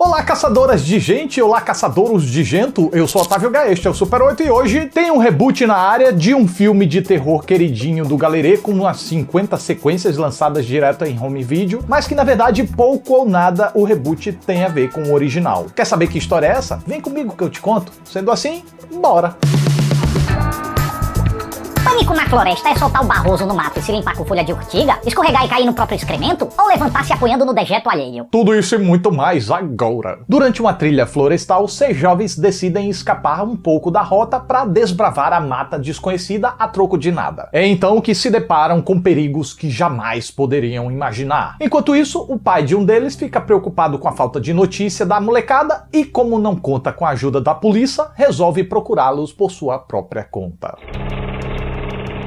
Olá, caçadoras de gente, olá, caçadouros de gento, eu sou Otávio H, este é o Super 8 e hoje tem um reboot na área de um filme de terror queridinho do Galerê com umas 50 sequências lançadas direto em home video, mas que na verdade pouco ou nada o reboot tem a ver com o original. Quer saber que história é essa? Vem comigo que eu te conto. Sendo assim, bora! Pânico na floresta é soltar o barroso no mato e se limpar com folha de urtiga, escorregar e cair no próprio excremento, ou levantar se apoiando no dejeto alheio? Tudo isso e muito mais agora. Durante uma trilha florestal, 6 jovens decidem escapar um pouco da rota para desbravar a mata desconhecida a troco de nada. É então que se deparam com perigos que jamais poderiam imaginar. Enquanto isso, o pai de um deles fica preocupado com a falta de notícia da molecada e, como não conta com a ajuda da polícia, resolve procurá-los por sua própria conta.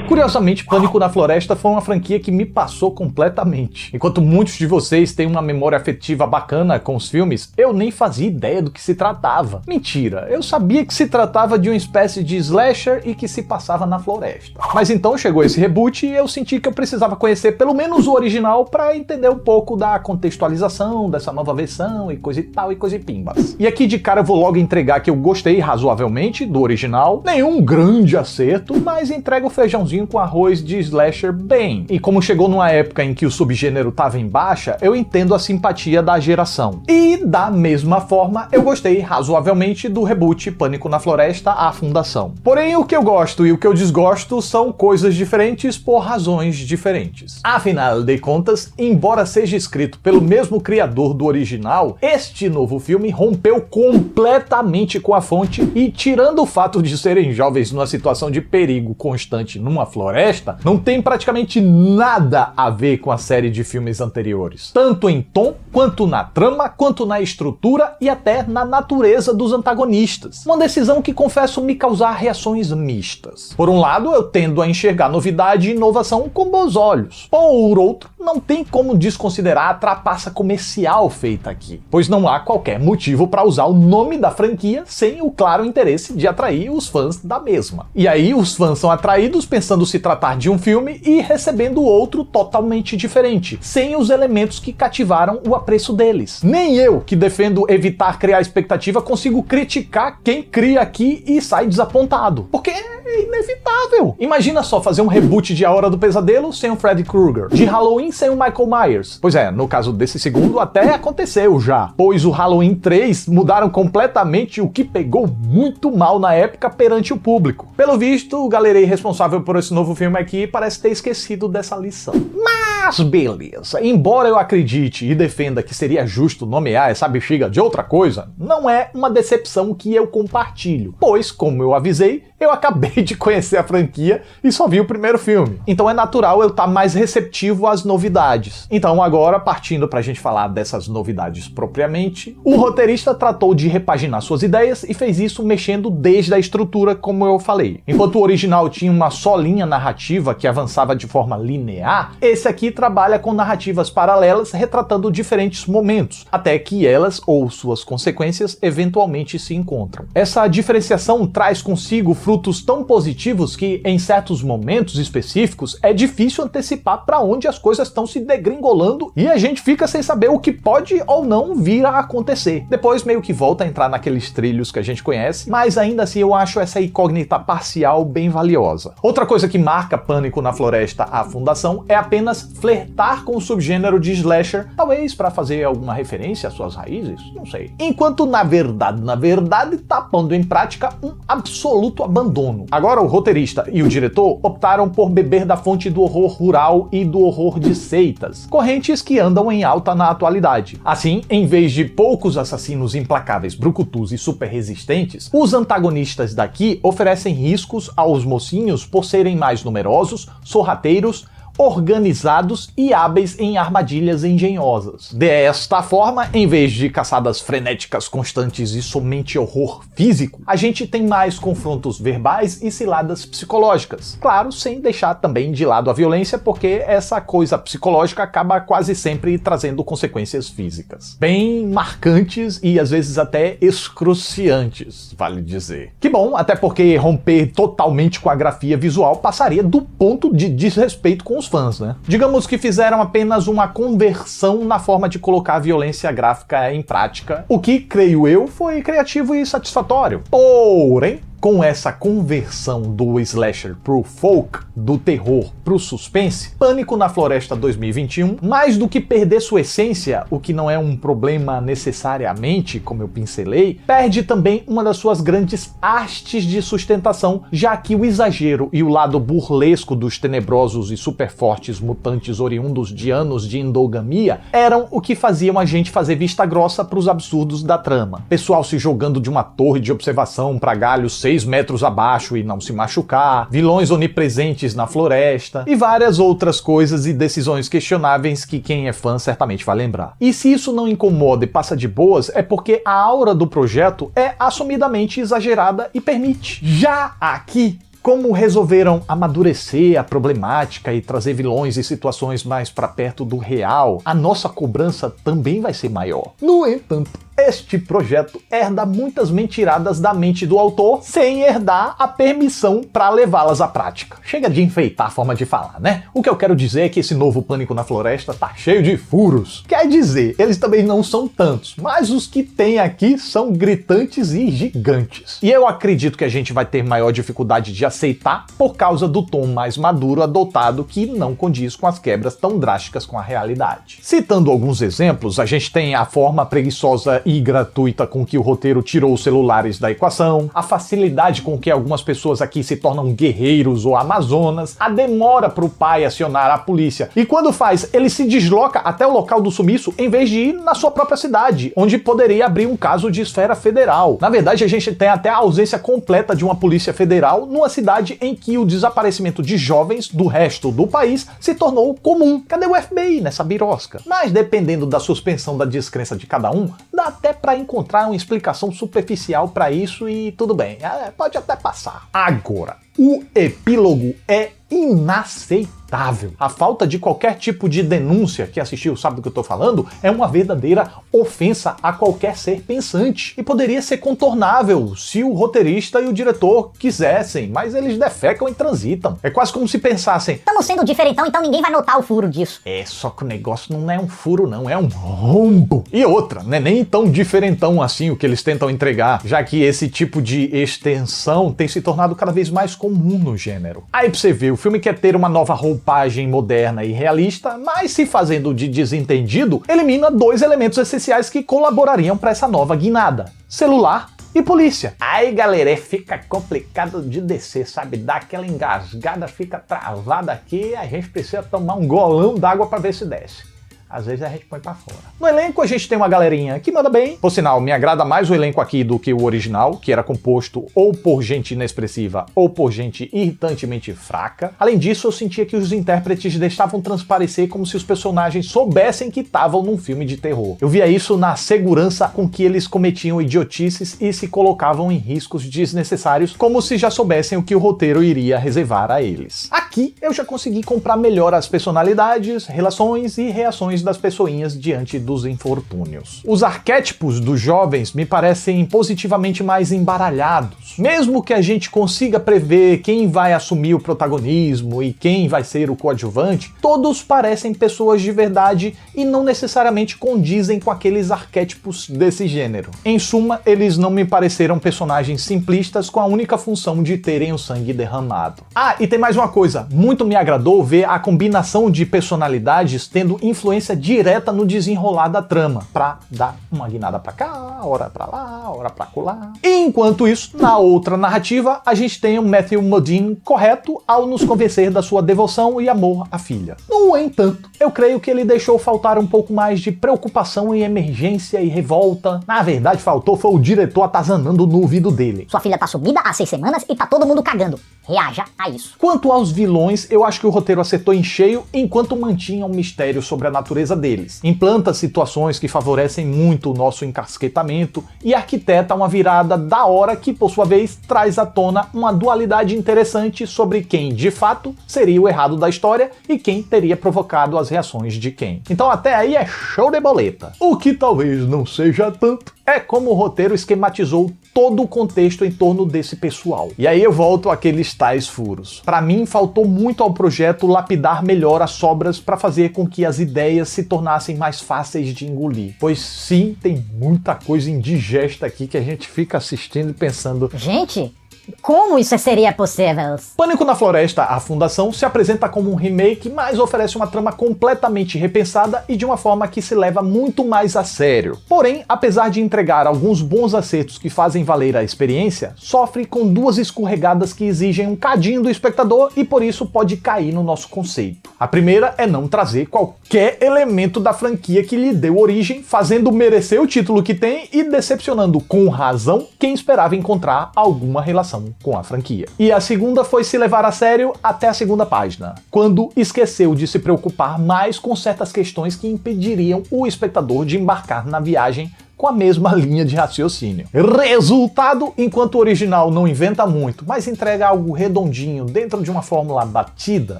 Curiosamente, Pânico na Floresta foi uma franquia que me passou completamente. Enquanto muitos de vocês têm uma memória afetiva bacana com os filmes, eu nem fazia ideia do que se tratava. Mentira, eu sabia que se tratava de uma espécie de slasher e que se passava na floresta. Mas então chegou esse reboot e eu senti que eu precisava conhecer pelo menos o original para entender um pouco da contextualização dessa nova versão e coisa e tal e coisa e pimbas. E aqui de cara eu vou logo entregar que eu gostei razoavelmente do original, nenhum grande acerto, mas entrega o feijãozinho com arroz de slasher bem. E como chegou numa época em que o subgênero tava em baixa, eu entendo a simpatia da geração. E da mesma forma, eu gostei razoavelmente do reboot Pânico na Floresta, A Fundação. Porém, o que eu gosto e o que eu desgosto são coisas diferentes por razões diferentes. Afinal de contas, embora seja escrito pelo mesmo criador do original, este novo filme rompeu completamente com a fonte e, tirando o fato de serem jovens numa situação de perigo constante numa floresta, não tem praticamente nada a ver com a série de filmes anteriores. Tanto em tom, quanto na trama, quanto na estrutura e até na natureza dos antagonistas. Uma decisão que confesso me causar reações mistas. Por um lado, eu tendo a enxergar novidade e inovação com bons olhos. Por outro, não tem como desconsiderar a trapaça comercial feita aqui, pois não há qualquer motivo para usar o nome da franquia sem o claro interesse de atrair os fãs da mesma. E aí os fãs são atraídos pensando se tratar de um filme e recebendo outro totalmente diferente, sem os elementos que cativaram o apreço deles. Nem eu, que defendo evitar criar expectativa, consigo criticar quem cria aqui e sai desapontado, porque é inevitável. Imagina só fazer um reboot de A Hora do Pesadelo sem o Freddy Krueger, de Halloween sem o Michael Myers. Pois é, no caso desse segundo até aconteceu já, pois o Halloween 3 mudaram completamente o que pegou muito mal na época perante o público. Pelo visto, o galerei responsável por esse novo filme aqui parece ter esquecido dessa lição. Mas beleza, embora eu acredite e defenda que seria justo nomear essa bexiga de outra coisa, não é uma decepção que eu compartilho, pois, como eu avisei, eu acabei de conhecer a franquia e só vi o primeiro filme. Então é natural eu estar mais receptivo às novidades. Então agora, partindo pra gente falar dessas novidades propriamente, o roteirista tratou de repaginar suas ideias e fez isso mexendo desde a estrutura, como eu falei. Enquanto o original tinha uma só linha narrativa que avançava de forma linear, esse aqui trabalha com narrativas paralelas retratando diferentes momentos, até que elas ou suas consequências eventualmente se encontram. Essa diferenciação traz consigo frutos tão positivos que, em certos momentos específicos, é difícil antecipar para onde as coisas estão se degringolando e a gente fica sem saber o que pode ou não vir a acontecer. Depois meio que volta a entrar naqueles trilhos que a gente conhece, mas ainda assim eu acho essa incógnita parcial bem valiosa. Outra coisa que marca Pânico na Floresta, A Fundação, é apenas flertar com o subgênero de slasher, talvez para fazer alguma referência às suas raízes, não sei. Enquanto na verdade, tá pondo em prática um absoluto abandono. Agora o roteirista e o diretor optaram por beber da fonte do horror rural e do horror de seitas, correntes que andam em alta na atualidade. Assim, em vez de poucos assassinos implacáveis, brucutus e super resistentes, os antagonistas daqui oferecem riscos aos mocinhos por serem mais numerosos, sorrateiros, organizados e hábeis em armadilhas engenhosas. Desta forma, em vez de caçadas frenéticas constantes e somente horror físico, a gente tem mais confrontos verbais e ciladas psicológicas. Claro, sem deixar também de lado a violência, porque essa coisa psicológica acaba quase sempre trazendo consequências físicas. Bem marcantes e às vezes até excruciantes, vale dizer. Que bom, até porque romper totalmente com a grafia visual passaria do ponto de desrespeito com os fãs, né? Digamos que fizeram apenas uma conversão na forma de colocar a violência gráfica em prática, o que, creio eu, foi criativo e satisfatório. Porém, com essa conversão do slasher pro folk, do terror pro suspense, Pânico na Floresta 2021, mais do que perder sua essência, o que não é um problema necessariamente, como eu pincelei, perde também uma das suas grandes hastes de sustentação, já que o exagero e o lado burlesco dos tenebrosos e super fortes mutantes oriundos de anos de endogamia eram o que faziam a gente fazer vista grossa pros absurdos da trama. Pessoal se jogando de uma torre de observação pra galhos 6 metros abaixo e não se machucar, vilões onipresentes na floresta e várias outras coisas e decisões questionáveis que quem é fã certamente vai lembrar. E se isso não incomoda e passa de boas, é porque a aura do projeto é assumidamente exagerada e permite. Já aqui, como resolveram amadurecer a problemática e trazer vilões e situações mais para perto do real, a nossa cobrança também vai ser maior. No entanto, este projeto herda muitas mentiradas da mente do autor sem herdar a permissão para levá-las à prática. Chega de enfeitar a forma de falar, né? O que eu quero dizer é que esse novo Pânico na Floresta tá cheio de furos. Quer dizer, eles também não são tantos, mas os que tem aqui são gritantes e gigantes. E eu acredito que a gente vai ter maior dificuldade de aceitar por causa do tom mais maduro adotado que não condiz com as quebras tão drásticas com a realidade. Citando alguns exemplos, a gente tem a forma preguiçosa e gratuita com que o roteiro tirou os celulares da equação, a facilidade com que algumas pessoas aqui se tornam guerreiros ou amazonas, a demora para o pai acionar a polícia, e quando faz, ele se desloca até o local do sumiço em vez de ir na sua própria cidade, onde poderia abrir um caso de esfera federal. Na verdade, a gente tem até a ausência completa de uma polícia federal numa cidade em que o desaparecimento de jovens do resto do país se tornou comum. Cadê o FBI nessa birosca? Mas dependendo da suspensão da descrença de cada um, dá até para encontrar uma explicação superficial para isso e tudo bem, pode até passar. Agora, o epílogo é inaceitável. A falta de qualquer tipo de denúncia, que assistiu sabe do que eu tô falando, é uma verdadeira ofensa a qualquer ser pensante. E poderia ser contornável se o roteirista e o diretor quisessem, mas eles defecam e transitam. É quase como se pensassem: estamos sendo diferentão, então ninguém vai notar o furo disso. Só que o negócio não é um furo não, é um rombo. E outra, não é nem tão diferentão assim o que eles tentam entregar, já que esse tipo de extensão tem se tornado cada vez mais comum no gênero. Aí pra você ver, o filme quer ter uma nova roupagem moderna e realista, mas se fazendo de desentendido, elimina dois elementos essenciais que colaborariam para essa nova guinada: celular e polícia. Aí, galera, fica complicado de descer, sabe? Dá aquela engasgada, fica travada aqui, a gente precisa tomar um golão d'água para ver se desce. Às vezes a gente põe pra fora. No elenco a gente tem uma galerinha que manda bem. Por sinal, me agrada mais o elenco aqui do que o original, que era composto ou por gente inexpressiva ou por gente irritantemente fraca. Além disso, eu sentia que os intérpretes deixavam transparecer como se os personagens soubessem que estavam num filme de terror. Eu via isso na segurança com que eles cometiam idiotices e se colocavam em riscos desnecessários, como se já soubessem o que o roteiro iria reservar a eles. Aqui eu já consegui comprar melhor as personalidades, relações e reações das pessoinhas diante dos infortúnios. Os arquétipos dos jovens me parecem positivamente mais embaralhados. Mesmo que a gente consiga prever quem vai assumir o protagonismo e quem vai ser o coadjuvante, todos parecem pessoas de verdade e não necessariamente condizem com aqueles arquétipos desse gênero. Em suma, eles não me pareceram personagens simplistas com a única função de terem o sangue derramado. Ah, e tem mais uma coisa, muito me agradou ver a combinação de personalidades tendo influência direta no desenrolar da trama, pra dar uma guinada pra cá, hora pra lá, hora pra colar. Enquanto isso, na outra narrativa, a gente tem o Matthew Modine correto ao nos convencer da sua devoção e amor à filha. No entanto, eu creio que ele deixou faltar um pouco mais de preocupação e emergência e revolta. Na verdade, faltou foi o diretor atazanando no ouvido dele: sua filha tá sumida há 6 semanas e tá todo mundo cagando. Reaja a isso. Quanto aos vilões, eu acho que o roteiro acertou em cheio enquanto mantinha um mistério sobre a natureza deles. Implanta situações que favorecem muito o nosso encasquetamento e arquiteta uma virada da hora que, por sua vez, traz à tona uma dualidade interessante sobre quem, de fato, seria o errado da história e quem teria provocado as reações de quem. Então até aí é show de boleta. O que talvez não seja tanto É como o roteiro esquematizou todo o contexto em torno desse pessoal. E aí eu volto àqueles tais furos. Para mim, faltou muito ao projeto lapidar melhor as sobras para fazer com que as ideias se tornassem mais fáceis de engolir. Pois sim, tem muita coisa indigesta aqui que a gente fica assistindo e pensando... Gente, como isso seria possível? Pânico na Floresta, a Fundação, se apresenta como um remake, mas oferece uma trama completamente repensada e de uma forma que se leva muito mais a sério. Porém, apesar de entregar alguns bons acertos que fazem valer a experiência, sofre com duas escorregadas que exigem um cadinho do espectador e por isso pode cair no nosso conceito. A primeira é não trazer qualquer elemento da franquia que lhe deu origem, fazendo merecer o título que tem e decepcionando com razão quem esperava encontrar alguma relação com a franquia. E a segunda foi se levar a sério até a segunda página, quando esqueceu de se preocupar mais com certas questões que impediriam o espectador de embarcar na viagem com a mesma linha de raciocínio. Resultado, enquanto o original não inventa muito, mas entrega algo redondinho dentro de uma fórmula batida,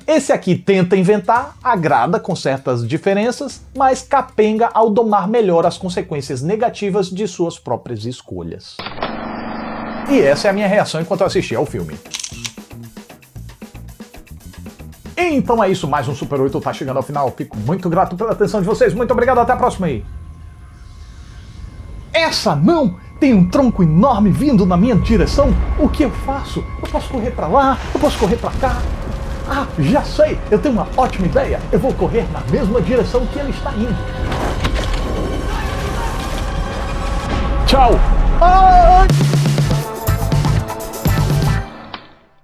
esse aqui tenta inventar, agrada com certas diferenças, mas capenga ao domar melhor as consequências negativas de suas próprias escolhas. E essa é a minha reação enquanto eu assisti ao filme. Então é isso, mais um Super 8 tá chegando ao final. Fico muito grato pela atenção de vocês. Muito obrigado, até a próxima aí. Essa não! Tem um tronco enorme vindo na minha direção. O que eu faço? Eu posso correr pra lá, eu posso correr pra cá. Ah, já sei! Eu tenho uma ótima ideia. Eu vou correr na mesma direção que ele está indo. Tchau! Ai!